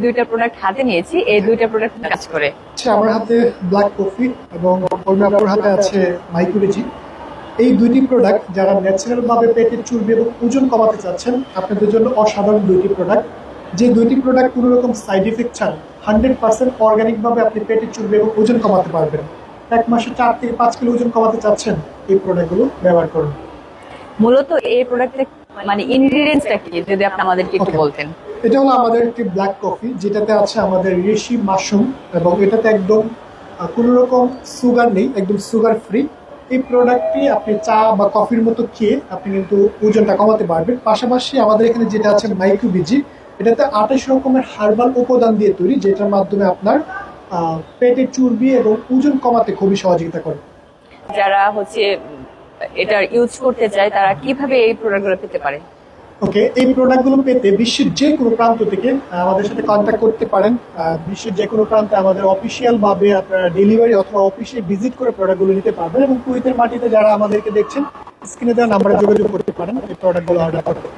দুইটা প্রোডাক্ট হাতে নিয়েছি, এই দুইটা প্রোডাক্ট কাজ করে। আচ্ছা, আমার হাতে ব্ল্যাক কফি এবং আপনার হাতে আছে মাইক্রোবেজি। এই দুইটি প্রোডাক্ট যারা ন্যাচারাল ভাবে পেটের চর্বি এবং ওজন কমাতে চাচ্ছেন আপনাদের জন্য অসাধারণ দুইটি প্রোডাক্ট। যে দুইটি প্রোডাক্ট কোনো রকম সাইড ইফেক্ট ছাড়া 100% অর্গানিক ভাবে আপনি পেটের চর্বি এবং ওজন কমাতে পারবেন। এক মাসে 4 থেকে 5 কিলো ওজন কমাতে চাচ্ছেন, এই প্রোডাক্টগুলো ব্যবহার করুন। মূলত এই প্রোডাক্টের মানে ইনগ্রেডিয়েন্টসটা কি যদি আপনি আমাদেরকে একটু বলতেন। এটা হলো আমাদের একটি ব্ল্যাক কফি, যেটাতে আছে আমাদের রেশি মাশরুম, এবং এটাতে একদম কোনো রকম সুগার নেই, একদম সুগার ফ্রি। এই প্রোডাক্টটি আপনি চা বা কফির মতো খেয়ে আপনি কিন্তু ওজনটা কমাতে পারবেন। পাশাপাশি আমাদের এখানে যেটা আছে মাইক্রোবিজি, এটাতে 28 রকমের হার্বাল উপাদান দিয়ে তৈরি, যেটার মাধ্যমে আপনার পেটের চর্বি এবং ওজন কমাতে খুবই সহযোগিতা করে। যারা এটা ইউজ করতে চায় তারা কিভাবে এই প্রোডাক্টগুলো পেতে পারে? ওকে, এই প্রোডাক্টগুলো পেতে বিশ্বের যে কোনো প্রান্ত থেকে আমাদের সাথে কন্ট্যাক্ট করতে পারেন। বিশ্বের যে কোনো প্রান্তে আমাদের অফিসিয়াল ভাবে আপনারা ডেলিভারি অথবা অফিসে ভিজিট করে প্রোডাক্টগুলো নিতে পারবেন, এবং কুয়েতের মাটিতে যারা আমাদেরকে দেখছেন স্ক্রিনে দেওয়া নাম্বারে যোগাযোগ করতে পারেন এই প্রোডাক্টগুলো অর্ডার করতে।